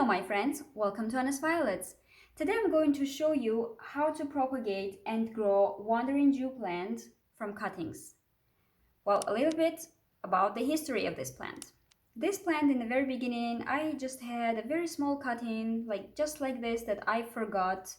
my friends, welcome to Honest Violets. Today I'm going to show you how to propagate and grow wandering Jew plant from cuttings. Well, a little bit about the history of this plant. This plant in the very beginning, I just had a very small cutting, just like this, that I forgot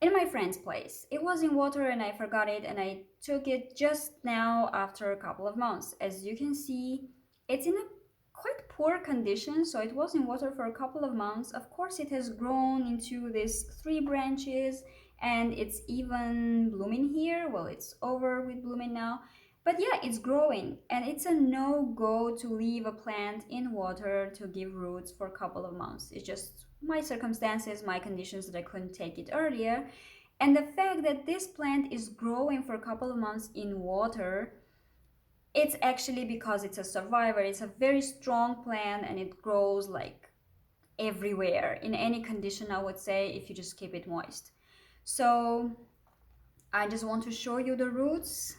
in my friend's place. It was in water and I forgot it, and I took it just now after a couple of months. As you can see, it's in a quite poor condition, so it was in water for a couple of months. Of course, it has grown into these 3 branches and it's even blooming here. Well, it's over with blooming now. But yeah, it's growing, and it's a no-go to leave a plant in water to give roots for a couple of months. It's just my circumstances, my conditions, that I couldn't take it earlier. And the fact that this plant is growing for a couple of months in water, it's actually because it's a survivor. It's a very strong plant and it grows like everywhere in any condition, I would say, if you just keep it moist. So I just want to show you the roots.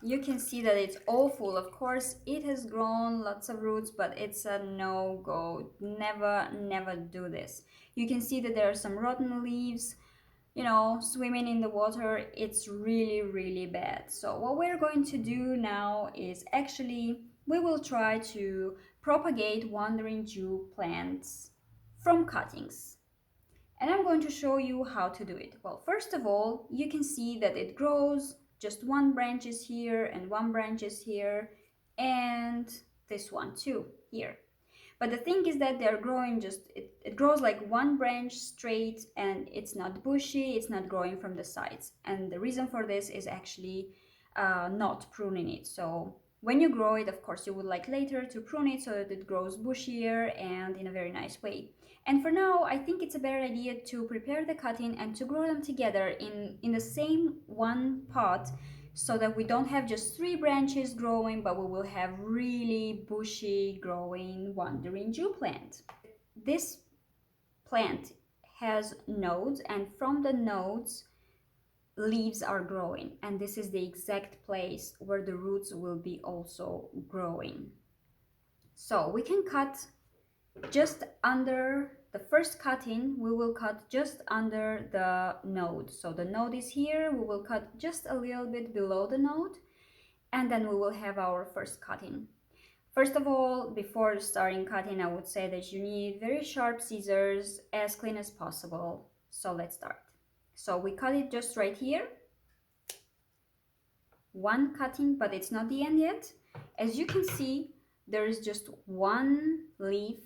You can see that it's awful. Of course, it has grown lots of roots, but it's a no-go. Never do this. You can see that there are some rotten leaves, swimming in the water. It's really bad. So what we're going to do now is actually we will try to propagate wandering Jew plants from cuttings. And I'm going to show you how to do it. Well, first of all, you can see that it grows. Just one branch is here and one branch is here, and this one too here. But the thing is that they're growing it grows like one branch straight, and it's not bushy, it's not growing from the sides. And the reason for this is actually not pruning it. So when you grow it, of course, you would like later to prune it so that it grows bushier and in a very nice way. And for now, I think it's a better idea to prepare the cutting and to grow them together in the same one pot, so that we don't have just 3 branches growing, but we will have really bushy growing wandering Jew plant. This plant has nodes, and from the nodes, leaves are growing, and this is the exact place where the roots will be also growing. So we can cut just under the first cutting. We will cut just under the node. So the node is here, we will cut just a little bit below the node, and then we will have our first cutting. First of all, before starting cutting, I would say that you need very sharp scissors, as clean as possible. So let's start. So we cut it just right here. One cutting, but it's not the end yet. As you can see, there is just one leaf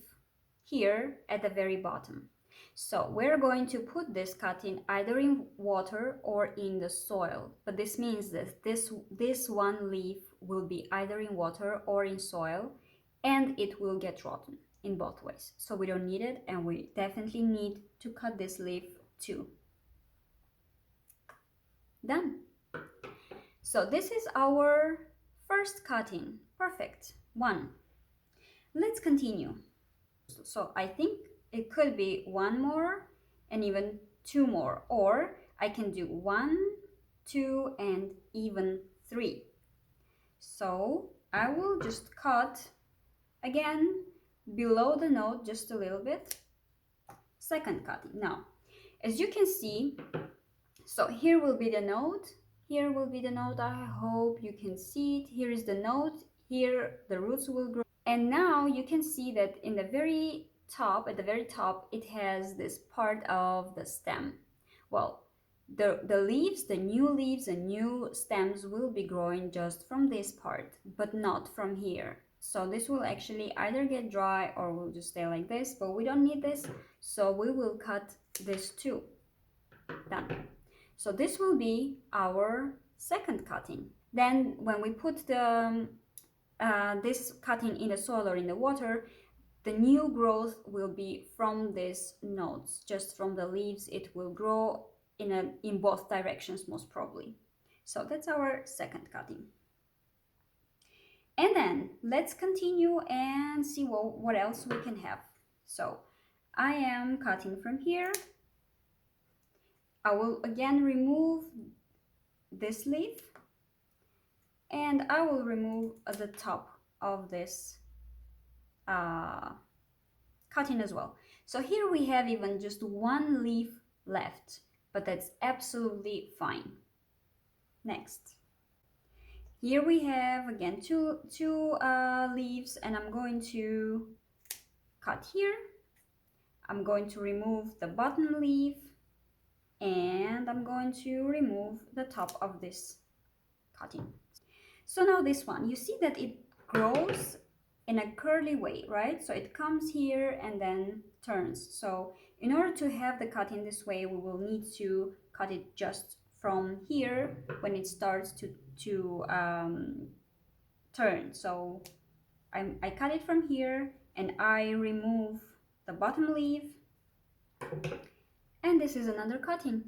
here at the very bottom. So we're going to put this cutting either in water or in the soil. But this means that this one leaf will be either in water or in soil, and it will get rotten in both ways. So we don't need it, and we definitely need to cut this leaf too. Done. So this is our first cutting. Perfect. One. Let's continue. So I think it could be one more and even 2 more, or I can do 1, 2, and even 3. So I will just cut again below the node just a little bit. Second cutting. Now, as you can see, so here will be the node, here will be the node. I hope you can see it. Here is the node, here the roots will grow. And now you can see that in the very top, at the very top, it has this part of the stem. Well, the leaves, the new stems will be growing just from this part, but not from here. So this will actually either get dry or will just stay like this, but we don't need this, so we will cut this too. Done. So this will be our second cutting. Then when we put this cutting in the soil or in the water, the new growth will be from these nodes, just from the leaves. It will grow in both directions, most probably. So that's our second cutting. And then let's continue and see what else we can have. So I am cutting from here. I will again remove this leaf, and I will remove the top of this cutting as well. So here we have even just one leaf left, but that's absolutely fine. Next. Here we have again two leaves, and I'm going to cut here. I'm going to remove the bottom leaf, and I'm going to remove the top of this cutting. So now this one, you see that it grows in a curly way, right? So it comes here and then turns. So in order to have the cutting this way, we will need to cut it just from here when it starts to turn. So I cut it from here and I remove the bottom leaf, and this is another cutting.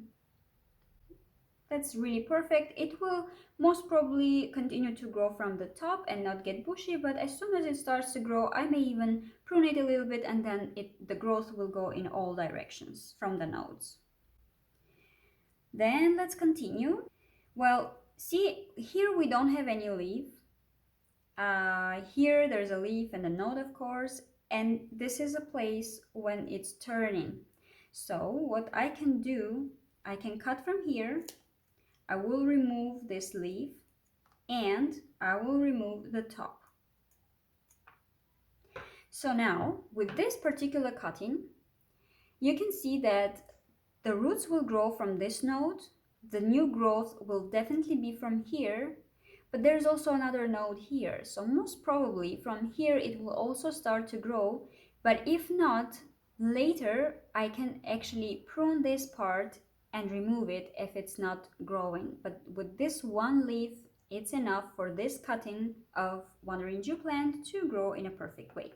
That's really perfect. It will most probably continue to grow from the top and not get bushy, but as soon as it starts to grow, I may even prune it a little bit, and then the growth will go in all directions from the nodes. Then let's continue. Well, see, here we don't have any leaf. Here there's a leaf and a node, of course, and this is a place when it's turning. So what I can do, I can cut from here. I will remove this leaf and I will remove the top. So now with this particular cutting, you can see that the roots will grow from this node. The new growth will definitely be from here, but there's also another node here. So most probably from here it will also start to grow, but if not, later I can actually prune this part and remove it if it's not growing. But with this one leaf, it's enough for this cutting of wandering Jew plant to grow in a perfect way.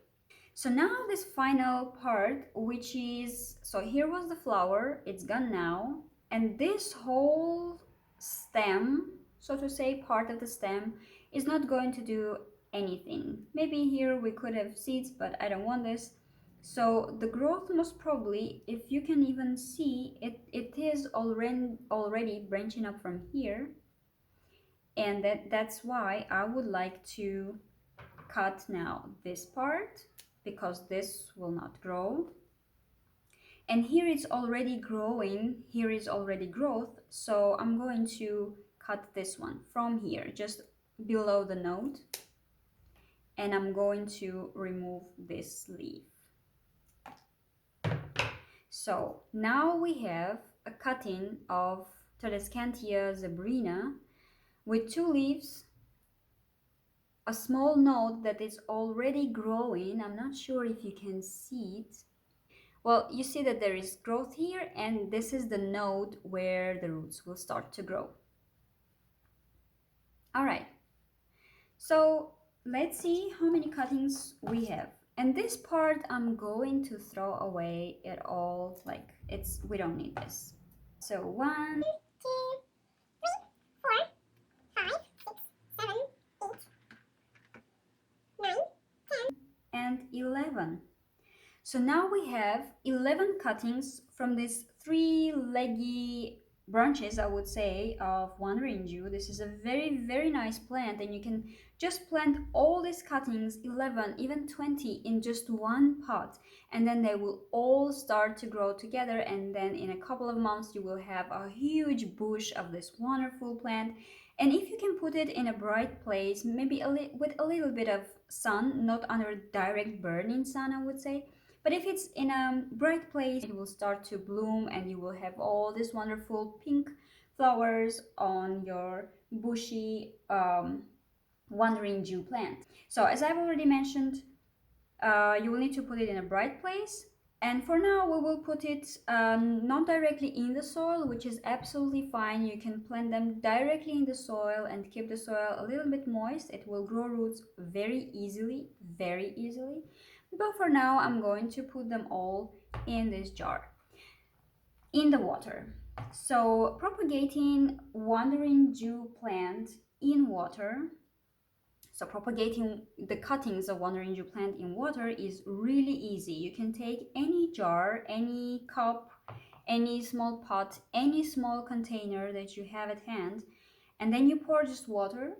So now this final part, which is, so here was the flower, it's gone now, and this whole stem, so to say, part of the stem is not going to do anything. Maybe here we could have seeds, but I don't want this. So the growth most probably, if you can even see, it is already branching up from here, and that's why I would like to cut now this part, because this will not grow. And here it's already growing, here is already growth, so I'm going to cut this one from here, just below the node, and I'm going to remove this leaf. So now we have a cutting of Tradescantia Zebrina with two leaves, a small node that is already growing. I'm not sure if you can see it. Well, you see that there is growth here, and this is the node where the roots will start to grow. All right, so let's see how many cuttings we have. And this part I'm going to throw away it all, like we don't need this. So 1, 2, 3, 4, 5, 6, 7, 8, 9, 10, and 11. So now we have 11 cuttings from these 3 leggy branches, I would say, of wandering Jew. This is a very, very nice plant, and you can just plant all these cuttings, 11, even 20, in just one pot, and then they will all start to grow together, and then in a couple of months you will have a huge bush of this wonderful plant. And if you can put it in a bright place, maybe with a little bit of sun, not under direct burning sun, I would say, but if it's in a bright place, it will start to bloom, and you will have all these wonderful pink flowers on your bushy wandering Jew plant. So as I've already mentioned, you will need to put it in a bright place. And for now, we will put it not directly in the soil, which is absolutely fine. You can plant them directly in the soil and keep the soil a little bit moist. It will grow roots very easily, very easily. But for now, I'm going to put them all in this jar, in the water. So propagating wandering Jew plant in water, so propagating the cuttings of wandering Jew plant in water is really easy. You can take any jar, any cup, any small pot, any small container that you have at hand, and then you pour just water.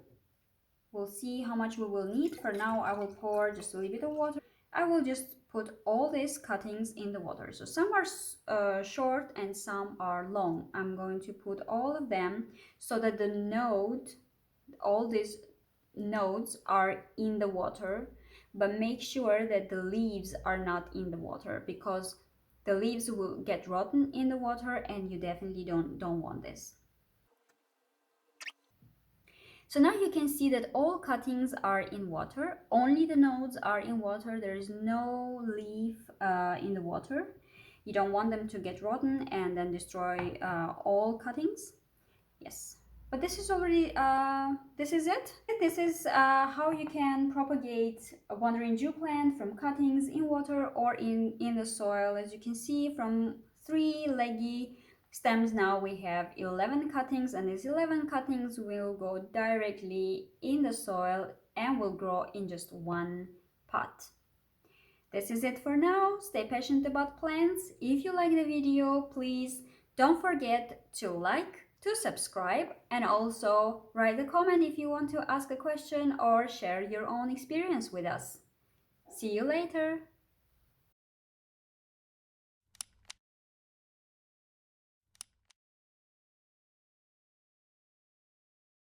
We'll see how much we will need. For now, I will pour just a little bit of water. I will just put all these cuttings in the water. So some are short and some are long. I'm going to put all of them so that all these nodes are in the water, but make sure that the leaves are not in the water, because the leaves will get rotten in the water and you definitely don't want this. So now you can see that all cuttings are in water, only the nodes are in water, there is no leaf in the water. You don't want them to get rotten and then destroy all cuttings. Yes, but this is already, this is it. This is how you can propagate a wandering Jew plant from cuttings in water or in the soil. As you can see, from 3 leggy stems now we have 11 cuttings, and these 11 cuttings will go directly in the soil and will grow in just one pot. This is it for now. Stay patient about plants. If you like the video, please don't forget to like, to subscribe, and also write a comment if you want to ask a question or share your own experience with us. See you later!